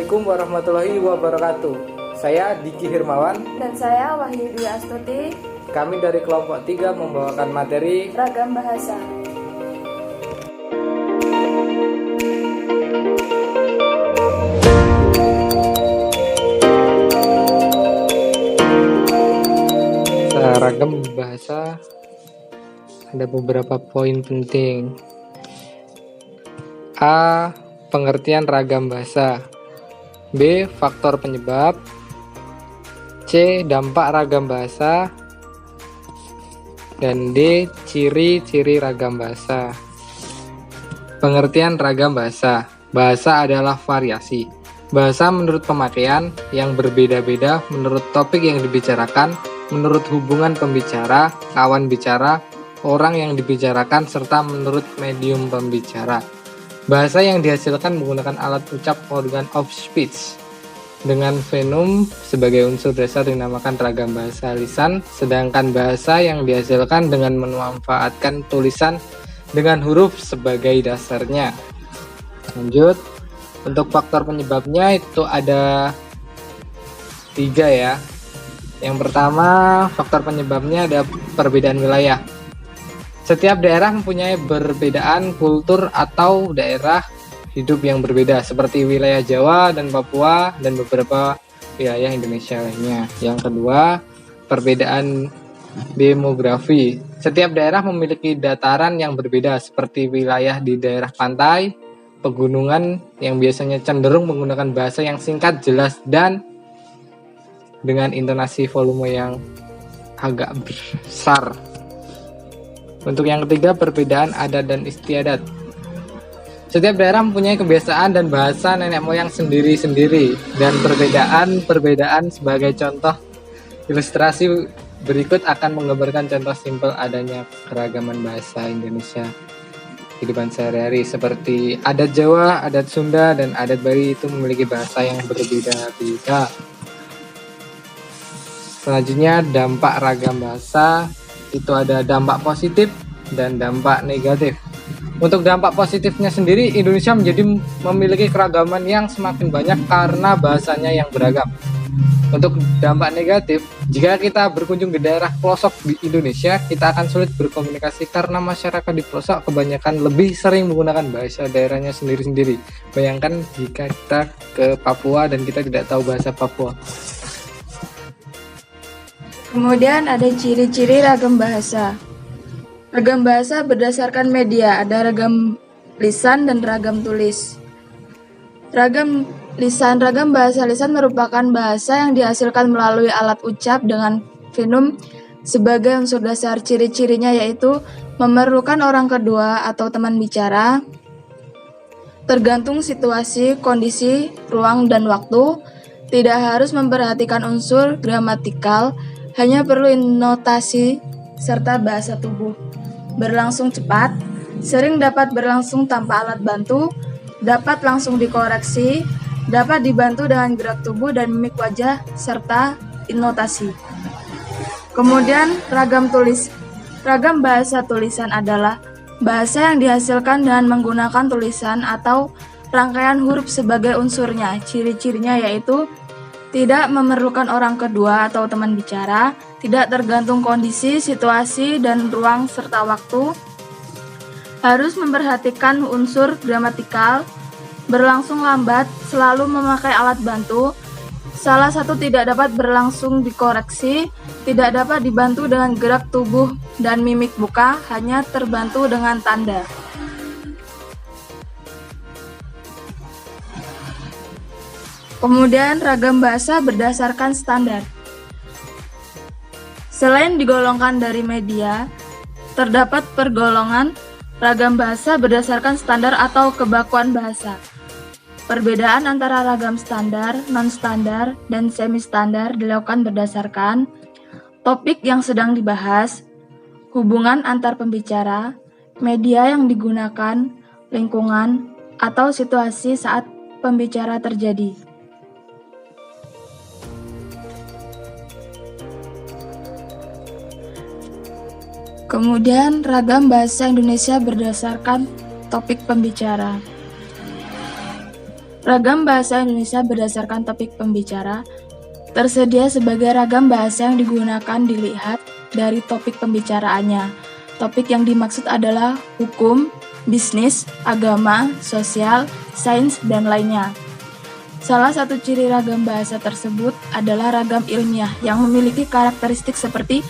Assalamualaikum warahmatullahi wabarakatuh. Saya Diki Hirmawan. Dan saya Wahyu Dwi Astuti. Kami dari kelompok 3 membawakan materi Ragam Bahasa. Ragam bahasa. Ada beberapa poin penting. A. Pengertian ragam bahasa. B. Faktor penyebab. C. Dampak ragam bahasa. Dan D. Ciri-ciri ragam bahasa. Pengertian ragam bahasa. Bahasa adalah variasi. Bahasa menurut pemakaian yang berbeda-beda menurut topik yang dibicarakan, menurut hubungan pembicara, kawan bicara, orang yang dibicarakan, serta menurut medium pembicara. Bahasa yang dihasilkan menggunakan alat ucap organ of speech dengan fenom sebagai unsur dasar dinamakan ragam bahasa lisan, sedangkan bahasa yang dihasilkan dengan memanfaatkan tulisan dengan huruf sebagai dasarnya. Lanjut, untuk faktor penyebabnya itu ada 3 ya. Yang pertama, faktor penyebabnya ada perbedaan wilayah. Setiap daerah mempunyai perbedaan kultur atau daerah hidup yang berbeda, seperti wilayah Jawa dan Papua dan beberapa wilayah Indonesia lainnya. Yang kedua, perbedaan demografi. Setiap daerah memiliki dataran yang berbeda, seperti wilayah di daerah pantai, pegunungan yang biasanya cenderung menggunakan bahasa yang singkat, jelas, dan dengan intonasi volume yang agak besar. Untuk yang ketiga, perbedaan adat dan istiadat. Setiap daerah mempunyai kebiasaan dan bahasa nenek moyang sendiri-sendiri, dan perbedaan sebagai contoh ilustrasi berikut akan menggambarkan contoh simpel adanya keragaman bahasa Indonesia kehidupan sehari-hari, seperti adat Jawa, adat Sunda, dan adat Bali itu memiliki bahasa yang berbeda-beda. Selanjutnya, dampak ragam bahasa. Itu ada dampak positif dan dampak negatif. Untuk dampak positifnya sendiri, Indonesia memiliki keragaman yang semakin banyak karena bahasanya yang beragam. Untuk dampak negatif, jika kita berkunjung ke daerah pelosok di Indonesia, kita akan sulit berkomunikasi karena masyarakat di pelosok kebanyakan lebih sering menggunakan bahasa daerahnya sendiri-sendiri. Bayangkan jika kita ke Papua dan kita tidak tahu bahasa Papua. Kemudian ada ciri-ciri ragam bahasa. Ragam bahasa berdasarkan media, ada ragam lisan dan ragam tulis. Ragam bahasa lisan merupakan bahasa yang dihasilkan melalui alat ucap dengan fenom sebagai unsur dasar. Ciri-cirinya yaitu memerlukan orang kedua atau teman bicara, tergantung situasi, kondisi, ruang, dan waktu, tidak harus memperhatikan unsur gramatikal, hanya perlu notasi serta bahasa tubuh. Berlangsung cepat, sering dapat berlangsung tanpa alat bantu, dapat langsung dikoreksi, dapat dibantu dengan gerak tubuh dan mimik wajah serta notasi. Kemudian ragam tulis. Ragam bahasa tulisan adalah bahasa yang dihasilkan dengan menggunakan tulisan atau rangkaian huruf sebagai unsurnya. Ciri-cirinya yaitu tidak memerlukan orang kedua atau teman bicara, tidak tergantung kondisi, situasi, dan ruang serta waktu, harus memperhatikan unsur gramatikal, berlangsung lambat, selalu memakai alat bantu, salah satu tidak dapat berlangsung dikoreksi, tidak dapat dibantu dengan gerak tubuh dan mimik muka, hanya terbantu dengan tanda. Kemudian ragam bahasa berdasarkan standar. Selain digolongkan dari media, terdapat pergolongan ragam bahasa berdasarkan standar atau kebakuan bahasa. Perbedaan antara ragam standar, non-standar, dan semi-standar dilakukan berdasarkan topik yang sedang dibahas, hubungan antar pembicara, media yang digunakan, lingkungan, atau situasi saat pembicara terjadi. Kemudian ragam bahasa Indonesia berdasarkan topik pembicara. Ragam bahasa Indonesia berdasarkan topik pembicara. Tersedia sebagai ragam bahasa yang digunakan dilihat dari topik pembicaraannya. Topik yang dimaksud adalah hukum, bisnis, agama, sosial, sains, dan lainnya. Salah satu ciri ragam bahasa tersebut adalah ragam ilmiah yang memiliki karakteristik seperti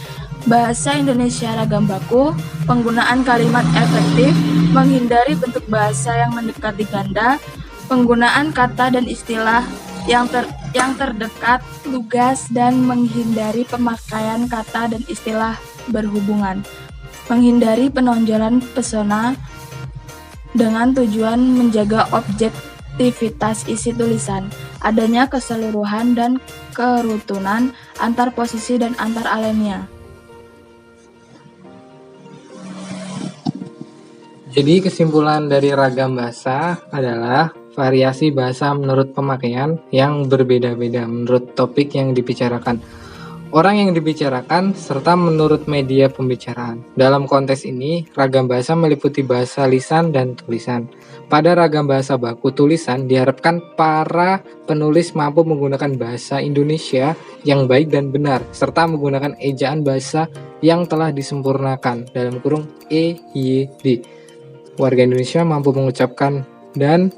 bahasa Indonesia ragam baku, penggunaan kalimat efektif, menghindari bentuk bahasa yang mendekati ganda, penggunaan kata dan istilah yang terdekat, lugas, dan menghindari pemakaian kata dan istilah berhubungan, menghindari penonjolan pesona dengan tujuan menjaga objektivitas isi tulisan, adanya keseluruhan dan kerutunan antar posisi dan antar alemnya. Jadi kesimpulan dari ragam bahasa adalah variasi bahasa menurut pemakaian yang berbeda-beda menurut topik yang dibicarakan, orang yang dibicarakan, serta menurut media pembicaraan. Dalam konteks ini, ragam bahasa meliputi bahasa lisan dan tulisan. Pada ragam bahasa baku tulisan, diharapkan para penulis mampu menggunakan bahasa Indonesia yang baik dan benar, serta menggunakan ejaan bahasa yang telah disempurnakan, dalam kurung EYD. Warga Indonesia mampu mengucapkan dan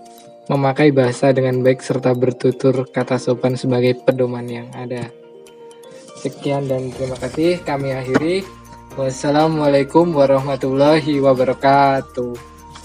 memakai bahasa dengan baik serta bertutur kata sopan sebagai pedoman yang ada. Sekian dan terima kasih, kami akhiri. Wassalamualaikum warahmatullahi wabarakatuh.